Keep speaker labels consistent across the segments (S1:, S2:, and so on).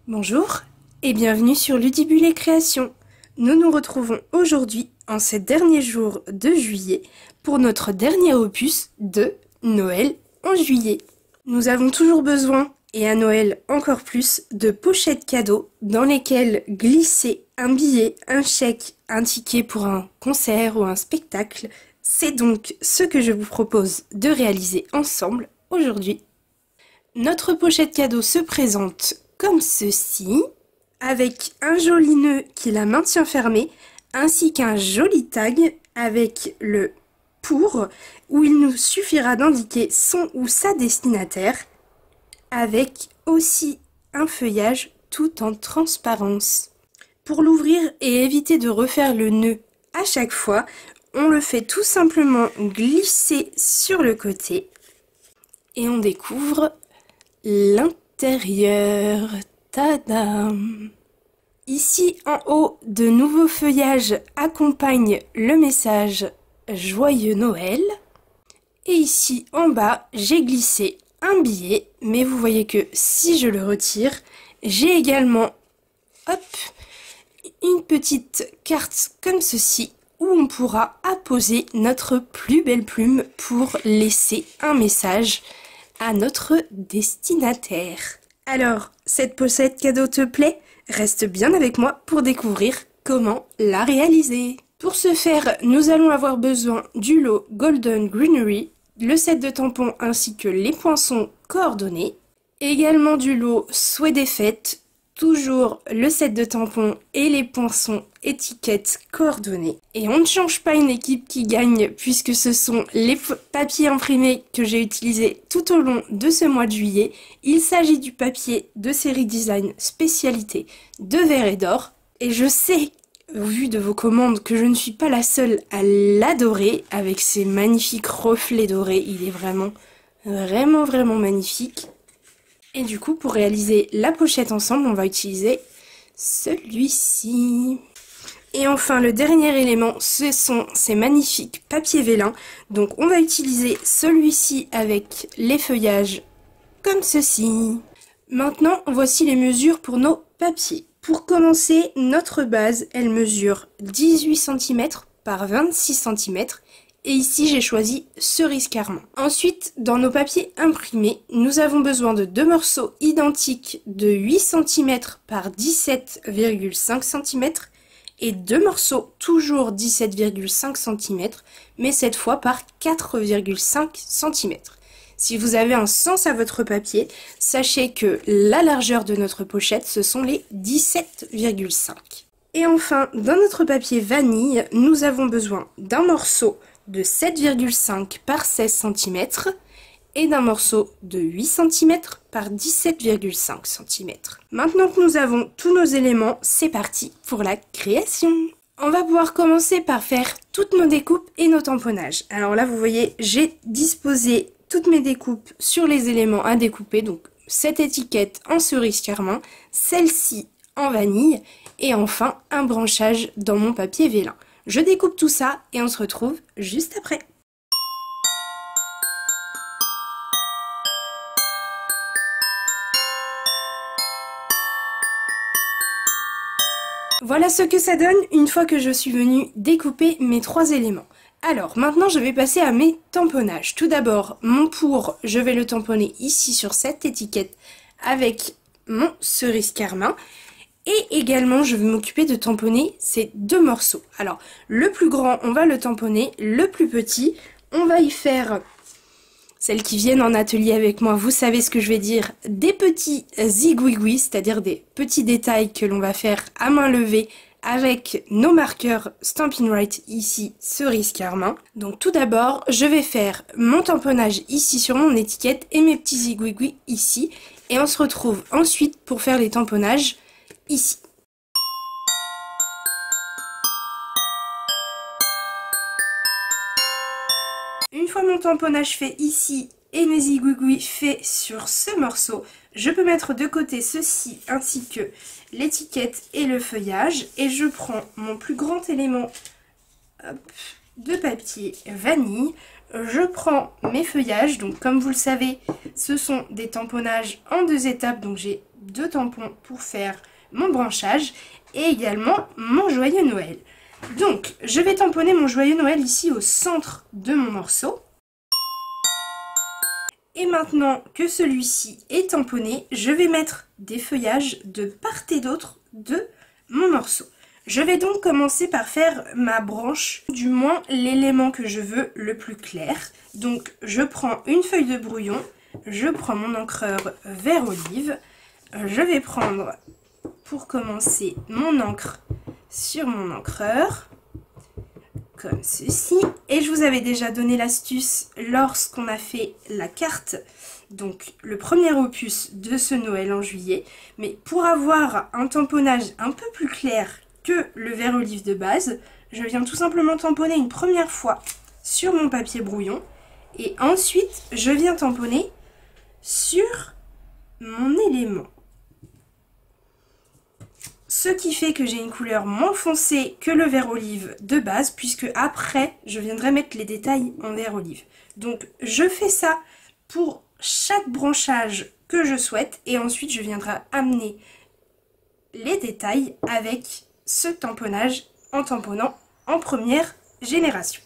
S1: Bonjour et bienvenue sur Ludibule et Création. Nous nous retrouvons aujourd'hui, en ces derniers jours de juillet, pour notre dernier opus de Noël en juillet. Nous avons toujours besoin, et à Noël encore plus, de pochettes cadeaux dans lesquelles glisser un billet, un chèque, un ticket pour un concert ou un spectacle. C'est donc ce que je vous propose de réaliser ensemble aujourd'hui. Notre pochette cadeau se présente comme ceci, avec un joli nœud qui la maintient fermée, ainsi qu'un joli tag avec le pour, où il nous suffira d'indiquer son ou sa destinataire, avec aussi un feuillage tout en transparence. Pour l'ouvrir et éviter de refaire le nœud à chaque fois, on le fait tout simplement glisser sur le côté et on découvre l'intérieur. Tadam! Ici en haut, de nouveaux feuillages accompagnent le message Joyeux Noël. Et ici en bas, j'ai glissé un billet, mais vous voyez que si je le retire, j'ai également une petite carte comme ceci où on pourra apposer notre plus belle plume pour laisser un message à notre destinataire. Alors, cette pochette cadeau te plaît? Reste bien avec moi pour découvrir comment la réaliser. Pour ce faire, nous allons avoir besoin du lot Golden Greenery, le set de tampons ainsi que les poinçons coordonnés, également du lot Souhait des fêtes, toujours le set de tampons et les poinçons étiquettes coordonnées. Et on ne change pas une équipe qui gagne puisque ce sont les papiers imprimés que j'ai utilisés tout au long de ce mois de juillet. Il s'agit du papier de série design spécialité de verre et d'or. Et je sais, vu de vos commandes, que je ne suis pas la seule à l'adorer avec ses magnifiques reflets dorés. Il est vraiment magnifique. Et du coup, pour réaliser la pochette ensemble, on va utiliser celui-ci. Et enfin, le dernier élément, ce sont ces magnifiques papiers vélins. Donc, on va utiliser celui-ci avec les feuillages comme ceci. Maintenant, voici les mesures pour nos papiers. Pour commencer, notre base, elle mesure 18 cm par 26 cm. Et ici, j'ai choisi cerise carmin. Ensuite, dans nos papiers imprimés, nous avons besoin de deux morceaux identiques de 8 cm par 17,5 cm et deux morceaux toujours 17,5 cm, mais cette fois par 4,5 cm. Si vous avez un sens à votre papier, sachez que la largeur de notre pochette, ce sont les 17,5. Et enfin, dans notre papier vanille, nous avons besoin d'un morceau de 7,5 par 16 cm et d'un morceau de 8 cm par 17,5 cm. Maintenant que nous avons tous nos éléments, c'est parti pour la création. On va pouvoir commencer par faire toutes nos découpes et nos tamponnages. Alors là, vous voyez, j'ai disposé toutes mes découpes sur les éléments à découper. Donc cette étiquette en cerise carmin, celle-ci en vanille et enfin un branchage dans mon papier vélin. Je découpe tout ça et on se retrouve juste après. Voilà ce que ça donne une fois que je suis venue découper mes trois éléments. Alors maintenant je vais passer à mes tamponnages. Tout d'abord mon pour, je vais le tamponner ici sur cette étiquette avec mon cerise carmin. Et également, je vais m'occuper de tamponner ces deux morceaux. Alors, le plus grand, on va le tamponner. Le plus petit, on va y faire, celles qui viennent en atelier avec moi, vous savez ce que je vais dire, des petits zigouigouis, c'est-à-dire des petits détails que l'on va faire à main levée avec nos marqueurs Stampin' Right, ici, cerise carmin. Donc tout d'abord, je vais faire mon tamponnage ici sur mon étiquette et mes petits zigouigouis ici. Et on se retrouve ensuite pour faire les tamponnages ici. Une fois mon tamponnage fait ici et mes zigouigouis faits sur ce morceau, je peux mettre de côté ceci ainsi que l'étiquette et le feuillage et je prends mon plus grand élément de papier vanille, je prends mes feuillages, donc comme vous le savez, ce sont des tamponnages en deux étapes, donc j'ai de tampons pour faire mon branchage et également mon joyeux Noël. Donc, je vais tamponner mon joyeux Noël ici au centre de mon morceau. Et maintenant que celui-ci est tamponné, je vais mettre des feuillages de part et d'autre de mon morceau. Je vais donc commencer par faire ma branche, du moins l'élément que je veux le plus clair. Donc je prends une feuille de brouillon, je prends mon encreur vert olive, je vais prendre pour commencer mon encre sur mon encreur, comme ceci. Et je vous avais déjà donné l'astuce lorsqu'on a fait la carte, donc le premier opus de ce Noël en juillet. Mais pour avoir un tamponnage un peu plus clair que le vert olive de base, je viens tout simplement tamponner une première fois sur mon papier brouillon et ensuite je viens tamponner sur mon élément. Ce qui fait que j'ai une couleur moins foncée que le vert olive de base, puisque après je viendrai mettre les détails en vert olive. Donc je fais ça pour chaque branchage que je souhaite et ensuite je viendrai amener les détails avec ce tamponnage en tamponnant en première génération.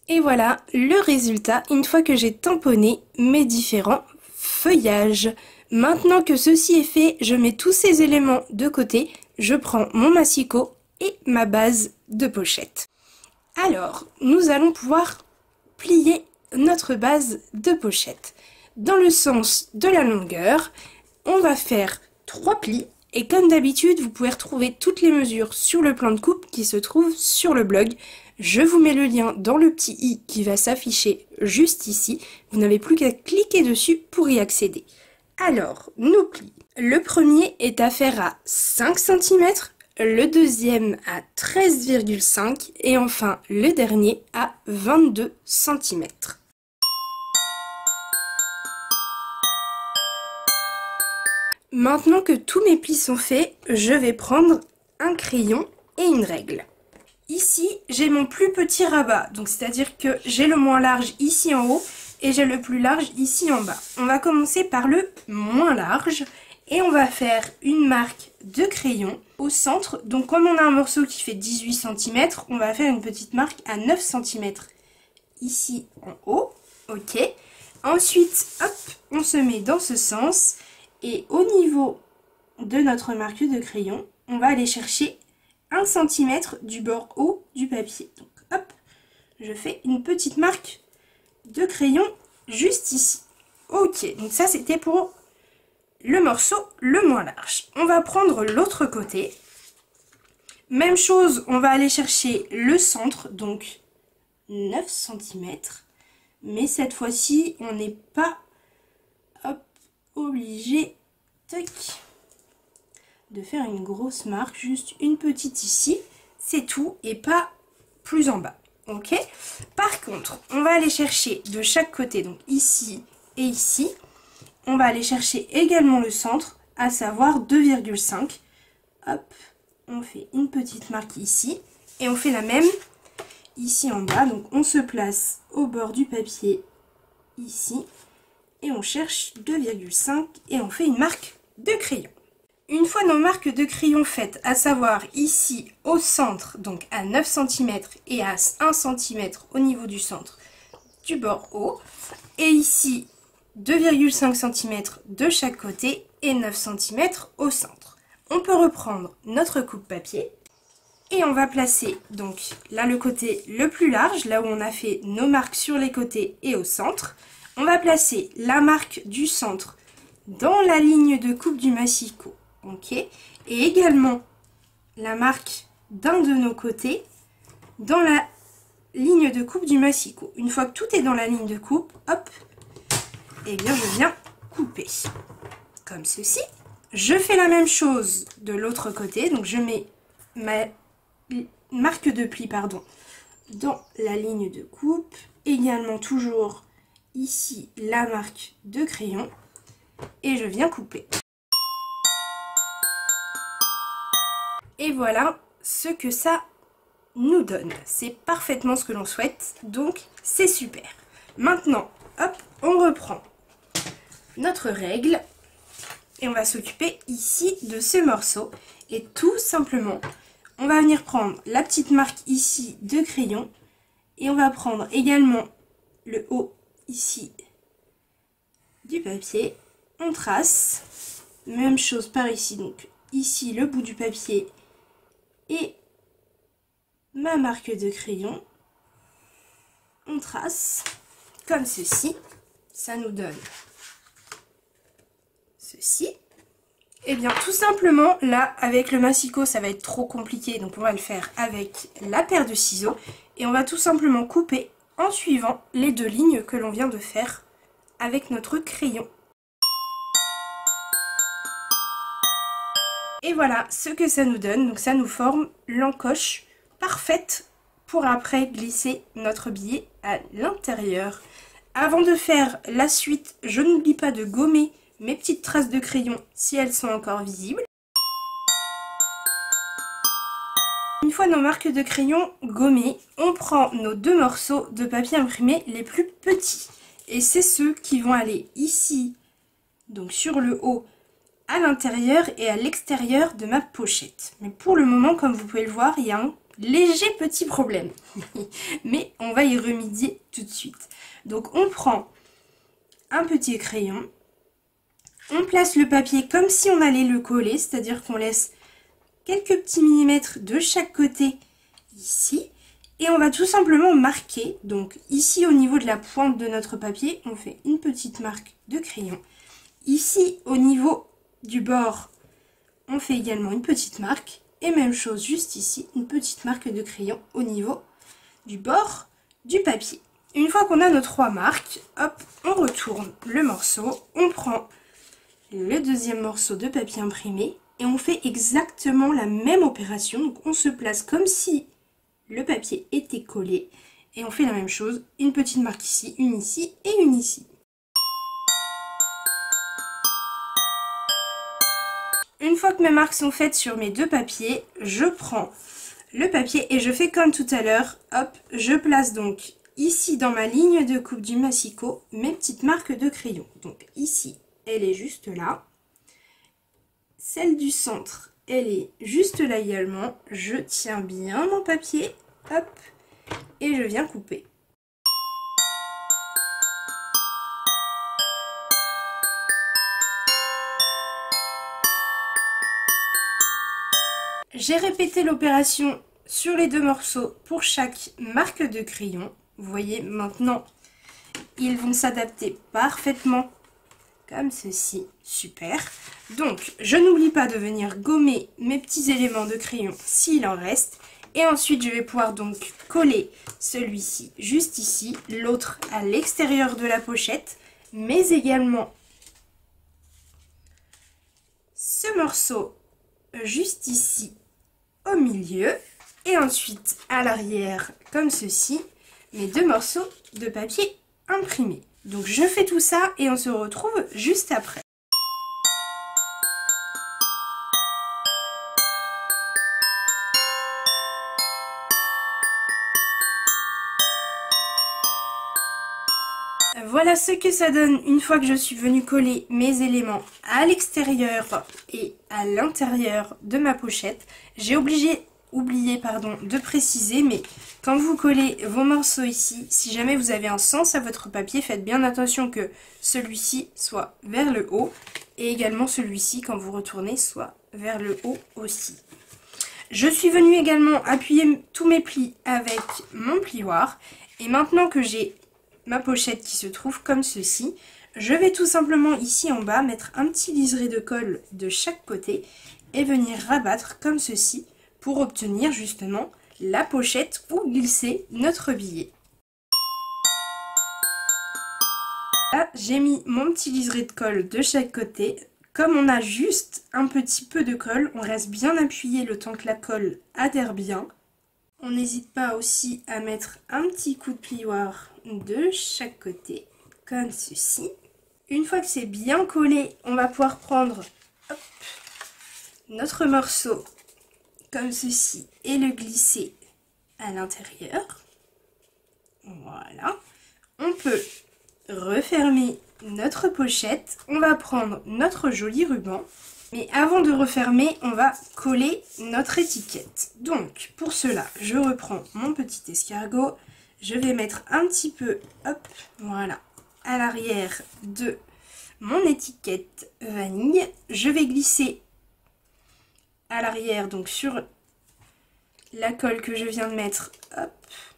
S1: Et voilà le résultat une fois que j'ai tamponné mes différents feuillages. Maintenant que ceci est fait, je mets tous ces éléments de côté, je prends mon massicot et ma base de pochette. Alors, nous allons pouvoir plier notre base de pochette. Dans le sens de la longueur, on va faire 3 plis. Et comme d'habitude, vous pouvez retrouver toutes les mesures sur le plan de coupe qui se trouve sur le blog. Je vous mets le lien dans le petit i qui va s'afficher juste ici. Vous n'avez plus qu'à cliquer dessus pour y accéder. Alors, nos plis. Le premier est à faire à 5 cm, le deuxième à 13,5 et enfin le dernier à 22 cm. Maintenant que tous mes plis sont faits, je vais prendre un crayon et une règle. Ici, j'ai mon plus petit rabat, donc c'est-à-dire que j'ai le moins large ici en haut et j'ai le plus large ici en bas. On va commencer par le moins large et on va faire une marque de crayon au centre. Donc comme on a un morceau qui fait 18 cm, on va faire une petite marque à 9 cm ici en haut. Ok. Ensuite, hop, on se met dans ce sens et au niveau de notre marque de crayon, on va aller chercher 1 cm du bord haut du papier. Donc hop, je fais une petite marque de crayon juste ici. Ok, donc ça c'était pour le morceau le moins large. On va prendre l'autre côté. Même chose, on va aller chercher le centre, donc 9 cm. Mais cette fois-ci, on n'est pas obligé de faire une grosse marque, juste une petite ici, c'est tout, et pas plus en bas. Ok. Par contre, on va aller chercher de chaque côté, donc ici et ici, on va aller chercher également le centre, à savoir 2,5. Hop, on fait une petite marque ici, et on fait la même ici en bas. Donc on se place au bord du papier ici, et on cherche 2,5 et on fait une marque de crayon. Une fois nos marques de crayon faites, à savoir ici au centre, donc à 9 cm et à 1 cm au niveau du centre du bord haut, et ici 2,5 cm de chaque côté et 9 cm au centre. On peut reprendre notre coupe papier et on va placer donc là le côté le plus large, là où on a fait nos marques sur les côtés et au centre. On va placer la marque du centre dans la ligne de coupe du massicot. Ok, et également la marque d'un de nos côtés dans la ligne de coupe du massicot. Une fois que tout est dans la ligne de coupe, hop, et bien je viens couper comme ceci. Je fais la même chose de l'autre côté, donc je mets ma marque de pli dans la ligne de coupe, également toujours ici la marque de crayon et je viens couper. Et voilà ce que ça nous donne. C'est parfaitement ce que l'on souhaite, donc c'est super. Maintenant, hop, on reprend notre règle et on va s'occuper ici de ce morceau. Et tout simplement, on va venir prendre la petite marque ici de crayon et on va prendre également le haut ici du papier. On trace, même chose par ici, donc ici le bout du papier et ma marque de crayon. On trace comme ceci, ça nous donne ceci. Et bien tout simplement là avec le massicot ça va être trop compliqué, donc on va le faire avec la paire de ciseaux et on va tout simplement couper en suivant les deux lignes que l'on vient de faire avec notre crayon. Et voilà ce que ça nous donne, donc ça nous forme l'encoche parfaite pour après glisser notre billet à l'intérieur. Avant de faire la suite, je n'oublie pas de gommer mes petites traces de crayon si elles sont encore visibles. Une fois nos marques de crayon gommées, on prend nos deux morceaux de papier imprimé les plus petits. Et c'est ceux qui vont aller ici, donc sur le haut, à l'intérieur et à l'extérieur de ma pochette. Mais pour le moment, comme vous pouvez le voir, il y a un léger petit problème. Mais on va y remédier tout de suite. Donc on prend un petit crayon, on place le papier comme si on allait le coller, c'est-à-dire qu'on laisse quelques petits millimètres de chaque côté ici. Et on va tout simplement marquer, donc ici au niveau de la pointe de notre papier, on fait une petite marque de crayon. Ici au niveau du bord, on fait également une petite marque. Et même chose juste ici, une petite marque de crayon au niveau du bord du papier. Une fois qu'on a nos trois marques, hop, on retourne le morceau, on prend le deuxième morceau de papier imprimé et on fait exactement la même opération. Donc on se place comme si le papier était collé et on fait la même chose, une petite marque ici et une ici. Une fois que mes marques sont faites sur mes deux papiers, je prends le papier et je fais comme tout à l'heure, hop, je place donc ici dans ma ligne de coupe du massicot mes petites marques de crayon. Donc ici, elle est juste là. Celle du centre, elle est juste là également. Je tiens bien mon papier, hop, et je viens couper. J'ai répété l'opération sur les deux morceaux pour chaque marque de crayon. Vous voyez maintenant, ils vont s'adapter parfaitement comme ceci. Super. Donc, je n'oublie pas de venir gommer mes petits éléments de crayon s'il en reste. Et ensuite, je vais pouvoir donc coller celui-ci juste ici, l'autre à l'extérieur de la pochette, mais également ce morceau juste ici au milieu. Et ensuite, à l'arrière, comme ceci, mes deux morceaux de papier imprimé. Donc je fais tout ça et on se retrouve juste après. Voilà ce que ça donne une fois que je suis venue coller mes éléments à l'extérieur et à l'intérieur de ma pochette. J'ai oublié de préciser, mais quand vous collez vos morceaux ici, si jamais vous avez un sens à votre papier, faites bien attention que celui-ci soit vers le haut et également celui-ci, quand vous retournez, soit vers le haut aussi. Je suis venue également appuyer tous mes plis avec mon plioir et maintenant que j'ai ma pochette qui se trouve comme ceci, je vais tout simplement ici en bas mettre un petit liseré de colle de chaque côté et venir rabattre comme ceci pour obtenir justement la pochette où glisser notre billet. Là, j'ai mis mon petit liseré de colle de chaque côté. Comme on a juste un petit peu de colle, on reste bien appuyé le temps que la colle adhère bien. On n'hésite pas aussi à mettre un petit coup de plioir de chaque côté, comme ceci. Une fois que c'est bien collé, on va pouvoir prendre hop, notre morceau comme ceci et le glisser à l'intérieur. Voilà. On peut refermer notre pochette. On va prendre notre joli ruban. Mais avant de refermer, on va coller notre étiquette. Donc, pour cela, je reprends mon petit escargot. Je vais mettre un petit peu, hop, voilà, à l'arrière de mon étiquette vanille. Je vais glisser à l'arrière, donc sur la colle que je viens de mettre, hop,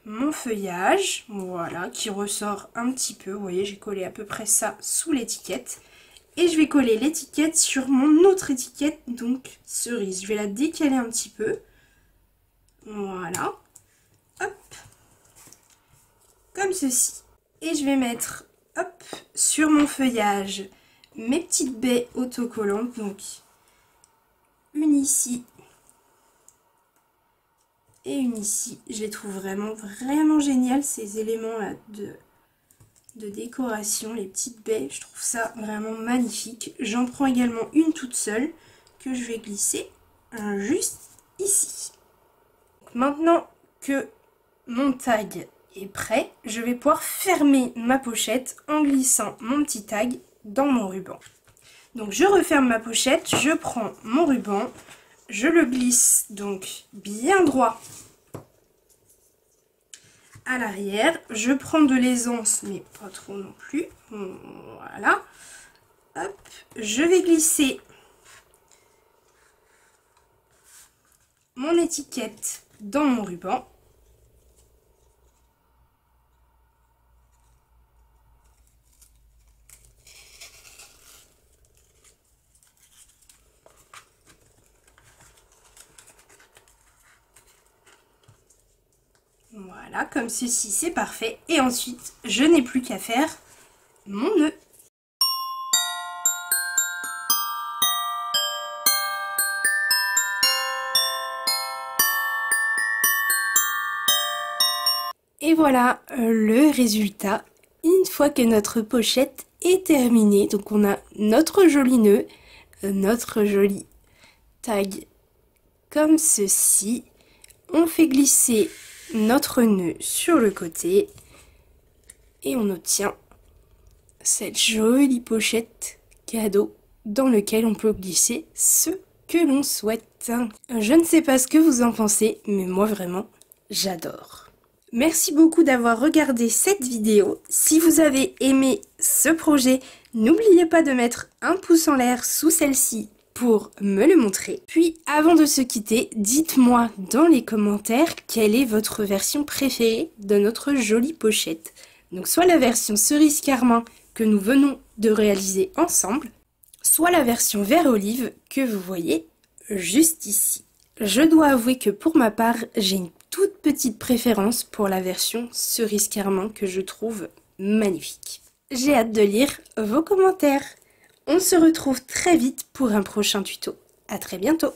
S1: mon feuillage, voilà, qui ressort un petit peu. Vous voyez, j'ai collé à peu près ça sous l'étiquette. Et je vais coller l'étiquette sur mon autre étiquette, donc cerise. Je vais la décaler un petit peu. Voilà. Hop. Comme ceci. Et je vais mettre, hop, sur mon feuillage, mes petites baies autocollantes. Donc, une ici et une ici. Je les trouve vraiment géniales, ces éléments-là de décoration, les petites baies, je trouve ça vraiment magnifique. J'en prends également une toute seule que je vais glisser juste ici. Maintenant que mon tag est prêt, je vais pouvoir fermer ma pochette en glissant mon petit tag dans mon ruban. Donc je referme ma pochette, je prends mon ruban, je le glisse donc bien droit à l'arrière, je prends de l'aisance mais pas trop non plus, voilà, hop, je vais glisser mon étiquette dans mon ruban, voilà, comme ceci, c'est parfait. Et ensuite, je n'ai plus qu'à faire mon nœud. Et voilà le résultat, une fois que notre pochette est terminée. Donc on a notre joli nœud, notre joli tag comme ceci. On fait glisser notre nœud sur le côté et on obtient cette jolie pochette cadeau dans laquelle on peut glisser ce que l'on souhaite. Je ne sais pas ce que vous en pensez, mais moi vraiment, j'adore. Merci beaucoup d'avoir regardé cette vidéo. Si vous avez aimé ce projet, n'oubliez pas de mettre un pouce en l'air sous celle-ci pour me le montrer. Puis avant de se quitter, dites-moi dans les commentaires quelle est votre version préférée de notre jolie pochette. Donc soit la version cerise carmin que nous venons de réaliser ensemble, soit la version vert olive que vous voyez juste ici. Je dois avouer que pour ma part, j'ai une toute petite préférence pour la version cerise carmin que je trouve magnifique. J'ai hâte de lire vos commentaires. On se retrouve très vite pour un prochain tuto. À très bientôt.